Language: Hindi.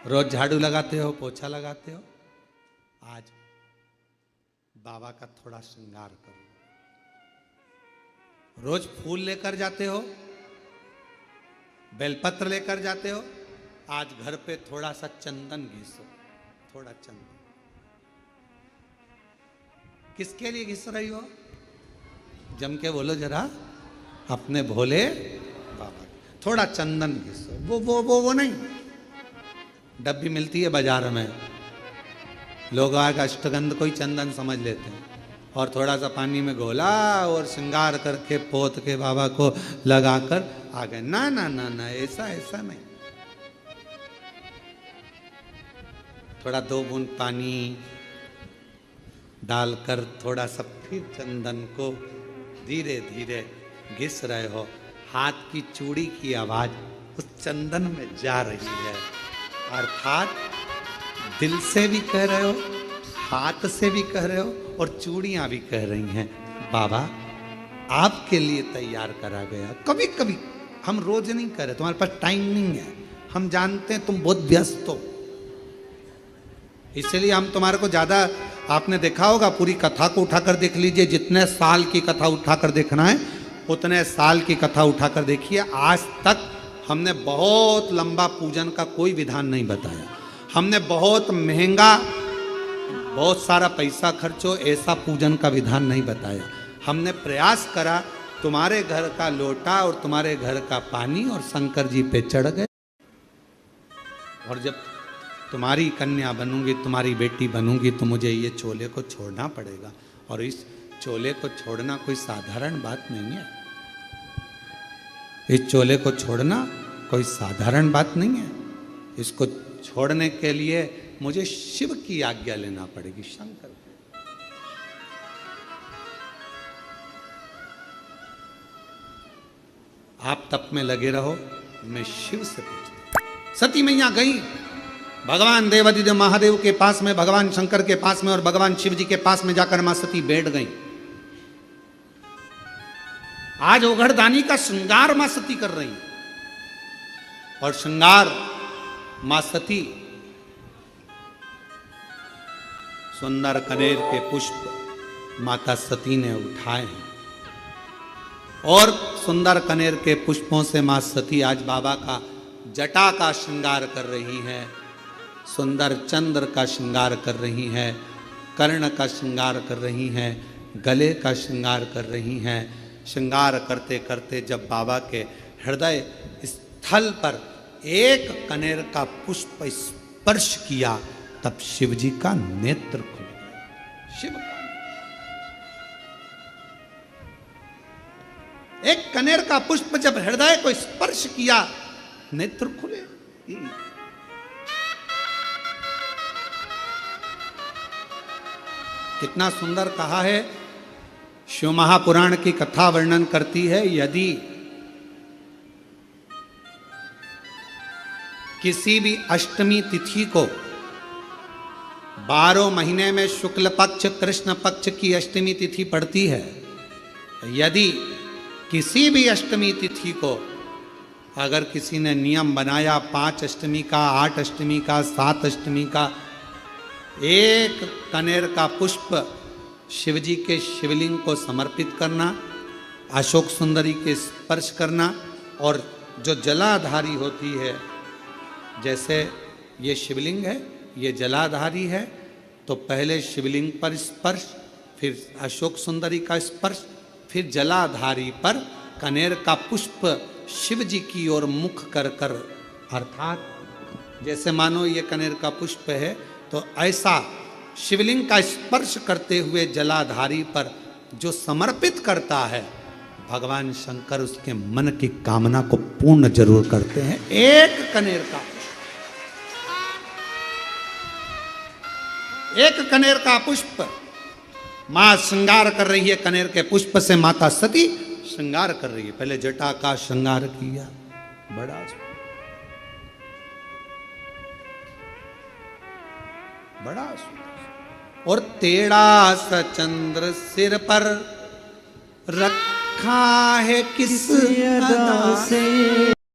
रोज झाड़ू लगाते हो, पोछा लगाते हो, आज बाबा का थोड़ा श्रृंगार करो। रोज फूल लेकर जाते हो, बेलपत्र लेकर जाते हो, आज घर पे थोड़ा सा चंदन घिसो, थोड़ा चंदन। किसके लिए घिस रही हो? जम के बोलो जरा, अपने भोले बाबा। थोड़ा चंदन घिसो, वो नहीं, डब्बी मिलती है बाजार में, लोग आगे अष्टगंध को ही चंदन समझ लेते हैं, और थोड़ा सा पानी में घोला और श्रृंगार करके पोत के बाबा को लगाकर आ गए। ना ना ना ना, ऐसा नहीं। थोड़ा 2 बूंद पानी डालकर थोड़ा सा फिर चंदन को धीरे धीरे घिस रहे हो। हाथ की चूड़ी की आवाज उस चंदन में जा रही है, अर्थात दिल से भी कह रहे हो, हाथ से भी कह रहे हो, और चूड़ियां भी कह रही हैं, बाबा आपके लिए तैयार करा गया। कभी कभी हम रोज नहीं कर रहे, तुम्हारे पास टाइम नहीं है, हम जानते हैं तुम बहुत व्यस्त हो, इसलिए हम तुम्हारे को ज्यादा, आपने देखा होगा पूरी कथा को उठाकर देख लीजिए, जितने साल की कथा उठाकर देखना है उतने साल की कथा उठाकर देखिए। आज तक हमने बहुत लंबा पूजन का कोई विधान नहीं बताया, हमने बहुत महंगा, बहुत सारा पैसा खर्चो ऐसा पूजन का विधान नहीं बताया। हमने प्रयास करा तुम्हारे घर का लोटा और तुम्हारे घर का पानी और शंकर जी पे चढ़ गए, और जब तुम्हारी कन्या बनूंगी, तुम्हारी बेटी बनूंगी, तो मुझे ये चोले को छोड़ना पड़ेगा, और इस चोले को छोड़ना कोई साधारण बात नहीं है। इस चोले को छोड़ना कोई साधारण बात नहीं है। इसको छोड़ने के लिए मुझे शिव की आज्ञा लेना पड़ेगी, शंकर की। आप तप में लगे रहो, मैं शिव से पूछता। सती मैया गई भगवान देवादिदेव महादेव के पास में, भगवान शंकर के पास में और भगवान शिव जी के पास में जाकर मां सती बैठ गई। आज ओघड़दानी का श्रृंगार मां सती कर रही, और श्रृंगार मां सती सुंदर कनेर के पुष्प माता सती ने उठाए हैं, और सुंदर कनेर के पुष्पों से मां सती आज बाबा का जटा का श्रृंगार कर रही हैं, सुंदर चंद्र का श्रृंगार कर रही हैं, कर्ण का श्रृंगार कर रही हैं, गले का श्रृंगार कर रही हैं। श्रृंगार करते करते जब बाबा के हृदय स्थल पर एक कनेर का पुष्प स्पर्श किया, तब शिव जी का नेत्र खुल गया। शिव का एक कनेर का पुष्प जब हृदय को स्पर्श किया, नेत्र खुले। कितना सुंदर कहा है। शिव महापुराण की कथा वर्णन करती है, यदि किसी भी अष्टमी तिथि को 12 महीने में शुक्ल पक्ष कृष्ण पक्ष की अष्टमी तिथि पड़ती है, यदि किसी भी अष्टमी तिथि को अगर किसी ने नियम बनाया 5 अष्टमी का, 8 अष्टमी का, 7 अष्टमी का, एक कनेर का पुष्प शिवजी के शिवलिंग को समर्पित करना, अशोक सुंदरी के स्पर्श करना, और जो जलाधारी होती है, जैसे ये शिवलिंग है, ये जलाधारी है, तो पहले शिवलिंग पर स्पर्श, फिर अशोक सुंदरी का स्पर्श, फिर जलाधारी पर कनेर का पुष्प शिव जी की ओर मुख कर कर, अर्थात जैसे मानो ये कनेर का पुष्प है, तो ऐसा शिवलिंग का स्पर्श करते हुए जलाधारी पर जो समर्पित करता है, भगवान शंकर उसके मन की कामना को पूर्ण जरूर करते हैं। एक कनेर का पुष्प मां श्रृंगार कर रही है, कनेर के पुष्प से माता सती श्रृंगार कर रही है। पहले जटा का श्रृंगार किया, बड़ा और तेरा सा चंद्र सिर पर रखा है किस अदा से।